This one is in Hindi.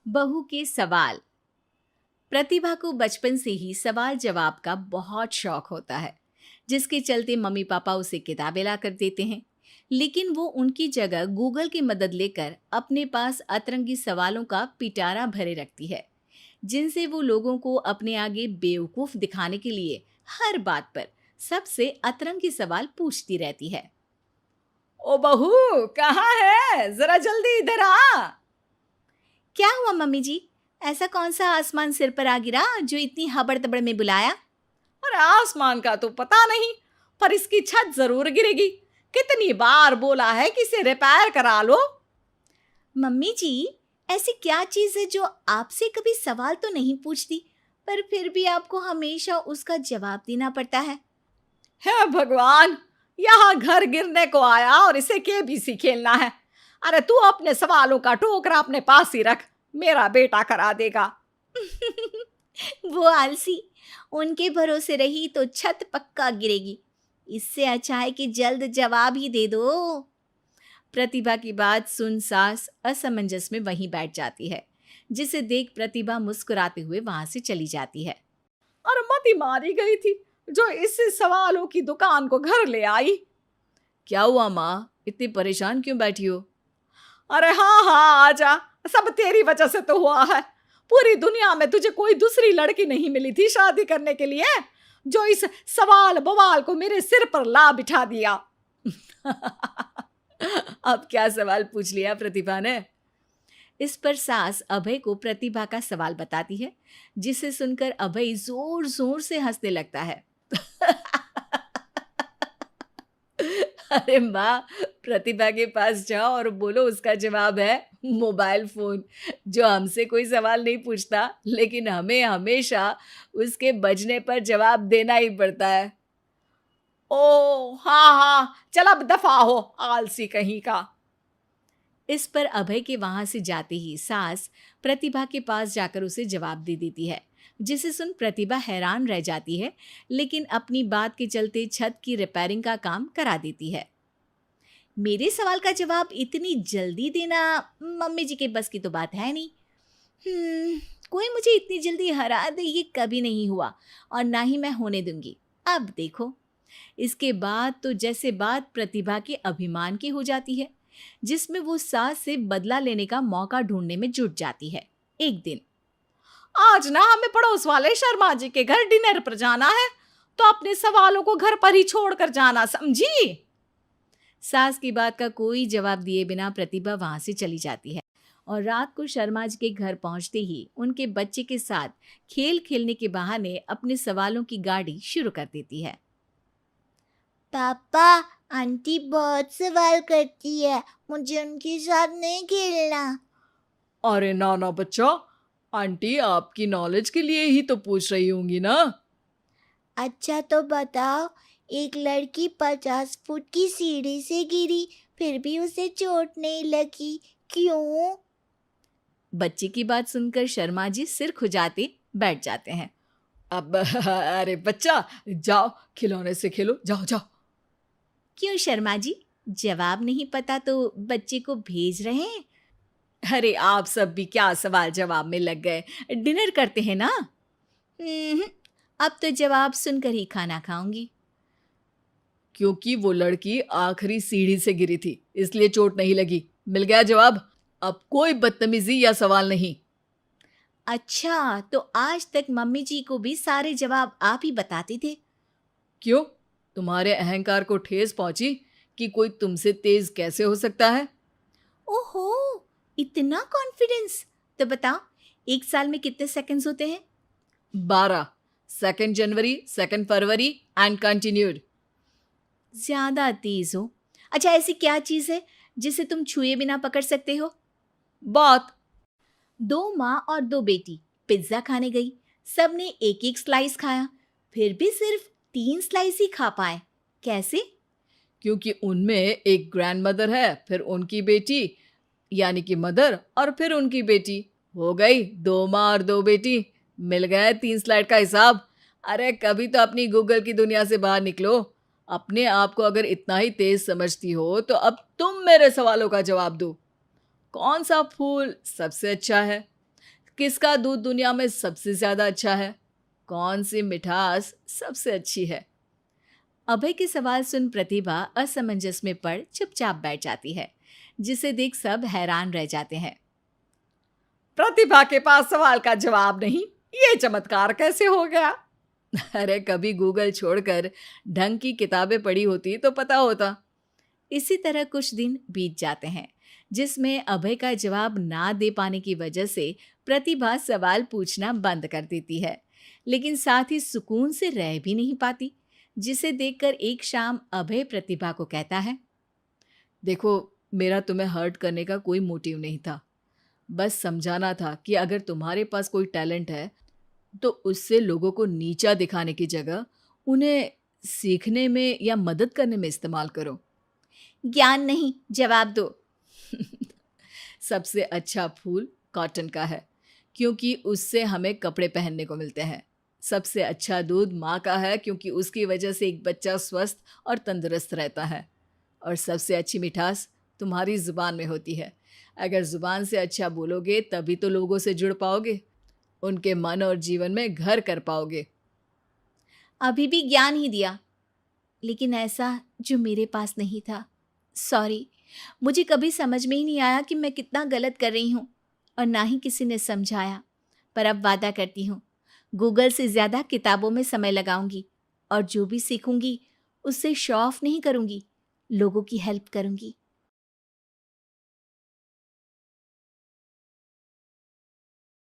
बहू के सवाल। प्रतिभा को बचपन से ही सवाल जवाब का बहुत शौक होता है, जिसके चलते मम्मी पापा उसे किताबें ला कर देते हैं। लेकिन वो उनकी जगह गूगल की मदद लेकर अपने पास अतरंगी सवालों का पिटारा भरे रखती है, जिनसे वो लोगों को अपने आगे बेवकूफ दिखाने के लिए हर बात पर सबसे अतरंगी सवाल पूछती रहती है। ओ बहू, कहाँ है? जरा जल्दी इधर आ। क्या हुआ मम्मी जी? ऐसा कौन सा आसमान सिर पर आ गिरा जो इतनी हबड़ तबड़ में बुलाया? अरे आसमान का तो पता नहीं, पर इसकी छत जरूर गिरेगी। कितनी बार बोला है कि इसे रिपेयर करा लो। मम्मी जी, ऐसी क्या चीज है जो आपसे कभी सवाल तो नहीं पूछती, पर फिर भी आपको हमेशा उसका जवाब देना पड़ता है? हे भगवान, यहाँ घर गिरने को आया और इसे केबीसी खेलना है। अरे तू अपने सवालों का टोकरा अपने पास ही रख, मेरा बेटा करा देगा। वो आलसी, उनके भरोसे रही तो छत पक्का गिरेगी। इससे अच्छा है कि जल्द जवाब ही दे दो। प्रतिभा की बात सुन सास असमंजस में वहीं बैठ जाती है, जिसे देख प्रतिभा मुस्कुराते हुए वहां से चली जाती है। और मती मारी गई थी जो इस सवालों की दुकान को घर ले आई। क्या हुआ माँ, इतनी परेशान क्यों बैठी हो? अरे हाँ हाँ, आजा, सब तेरी वजह से तो हुआ है। पूरी दुनिया में तुझे कोई दूसरी लड़की नहीं मिली थी शादी करने के लिए, जो इस सवाल बवाल को मेरे सिर पर ला बिठा दिया। अब क्या सवाल पूछ लिया प्रतिभा ने? इस पर सास अभय को प्रतिभा का सवाल बताती है, जिसे सुनकर अभय जोर जोर से हंसने लगता है। अरे माँ, प्रतिभा के पास जाओ और बोलो उसका जवाब है मोबाइल फोन, जो हमसे कोई सवाल नहीं पूछता, लेकिन हमें हमेशा उसके बजने पर जवाब देना ही पड़ता है। ओ हाँ हाँ, चल अब दफा हो, आलसी कहीं का। इस पर अभय के वहां से जाते ही सास प्रतिभा के पास जाकर उसे जवाब दे देती है, जिसे सुन प्रतिभा हैरान रह जाती है, लेकिन अपनी बात के चलते छत की रिपेयरिंग का काम करा देती है। मेरे सवाल का जवाब इतनी जल्दी देना मम्मी जी के बस की तो बात है नहीं। कोई मुझे इतनी जल्दी हरा दे ये कभी नहीं हुआ, और ना ही मैं होने दूंगी। अब देखो। इसके बाद तो जैसे बात प्रतिभा के अभिमान की हो जाती है, जिसमें वो सास से बदला लेने का मौका ढूंढने में जुट जाती है। एक दिन, आज ना हमें पड़ोस वाले शर्मा जी के घर डिनर पर जाना है, तो अपने सवालों को घर पर ही छोड़कर जाना, समझी? सास की बात का कोई जवाब दिए बिना प्रतिभा वहां से चली जाती है, और रात को शर्मा जी के घर पहुंचते ही उनके बच्चे के साथ खेल खेलने के बहाने अपने सवालों की गाड़ी शुरू कर देती है। पापा, आंटी बहुत सवाल करती है, मुझे उनके साथ नहीं खेलना। अरे ना ना बच्चा, आंटी आपकी नॉलेज के लिए ही तो पूछ रही होंगी ना। अच्छा तो बताओ, एक लड़की 50 फुट की सीढ़ी से गिरी, फिर भी उसे चोट नहीं लगी, क्यों? बच्चे की बात सुनकर शर्मा जी सिर खुजाते बैठ जाते हैं। अब अरे बच्चा, जाओ खिलौने से खेलो, जाओ जाओ। क्यों शर्मा जी, जवाब नहीं पता तो बच्चे को भेज रहे हैं? अरे आप सब भी क्या सवाल जवाब में लग गए, डिनर करते हैं ना। अब तो जवाब सुनकर ही खाना खाऊंगी। क्योंकि वो लड़की आखिरी सीढ़ी से गिरी थी, इसलिए चोट नहीं लगी। मिल गया जवाब। अब कोई बदतमीजी या सवाल नहीं। अच्छा, तो आज तक मम्मी जी को भी सारे जवाब आप ही बताते थे? क्यों, तुम्हारे अहंकार को ठेस पहुंची कि कोई तुमसे तेज कैसे हो सकता है? ओहो, इतना कॉन्फिडेंस! तो बताओ, एक साल में कितने सेकंड्स होते हैं? 12। 2 जनवरी, 2 फरवरी एंड कंटिन्यूड। ज्यादा तेज हो। अच्छा, ऐसी क्या चीज है जिसे तुम छुए बिना पकड़ सकते हो? बात। 2 माँ और 2 बेटी पिज्जा खाने गई। सबने एक एक स्लाइस खाया, फिर भी सिर्फ 3 स्लाइस ही खा पाए। कैसे? क्योंकि उनमें एक ग्रैंड मदर है, फिर उनकी बेटी यानी कि मदर, और फिर उनकी बेटी। हो गई 2 माँ और 2 बेटी। मिल गए 3 स्लाइड का हिसाब। अरे कभी तो अपनी गूगल की दुनिया से बाहर निकलो। अपने आप को अगर इतना ही तेज समझती हो तो अब तुम मेरे सवालों का जवाब दो। कौन सा फूल सबसे अच्छा है? किसका दूध दुनिया में सबसे ज्यादा अच्छा है? कौन सी मिठास सबसे अच्छी है? अभय के सवाल सुन प्रतिभा असमंजस में पड़ चुपचाप बैठ जाती है, जिसे देख सब हैरान रह जाते हैं। प्रतिभा के पास सवाल का जवाब नहीं, ये चमत्कार कैसे हो गया? अरे कभी गूगल छोड़कर ढंग की किताबें पढ़ी होती तो पता होता। इसी तरह कुछ दिन बीत जाते हैं, जिसमें अभय का जवाब ना दे पाने की वजह से प्रतिभा सवाल पूछना बंद कर देती है, लेकिन साथ ही सुकून से रह भी नहीं पाती, जिसे देखकर एक शाम अभय प्रतिभा को कहता है। देखो, मेरा तुम्हें हर्ट करने का कोई मोटिव नहीं था। बस समझाना था कि अगर तुम्हारे पास कोई टैलेंट है तो उससे लोगों को नीचा दिखाने की जगह उन्हें सीखने में या मदद करने में इस्तेमाल करो। ज्ञान नहीं, जवाब दो। सबसे अच्छा फूल कॉटन का है, क्योंकि उससे हमें कपड़े पहनने को मिलते हैं। सबसे अच्छा दूध माँ का है, क्योंकि उसकी वजह से एक बच्चा स्वस्थ और तंदुरुस्त रहता है। और सबसे अच्छी मिठास तुम्हारी ज़ुबान में होती है। अगर ज़ुबान से अच्छा बोलोगे तभी तो लोगों से जुड़ पाओगे, उनके मन और जीवन में घर कर पाओगे। अभी भी ज्ञान ही दिया, लेकिन ऐसा जो मेरे पास नहीं था। सॉरी, मुझे कभी समझ में ही नहीं आया कि मैं कितना गलत कर रही हूँ, और ना ही किसी ने समझाया। पर अब वादा करती हूँ, गूगल से ज़्यादा किताबों में समय लगाऊंगी, और जो भी सीखूंगी उससे शो ऑफ नहीं करूंगी, लोगों की हेल्प करूंगी।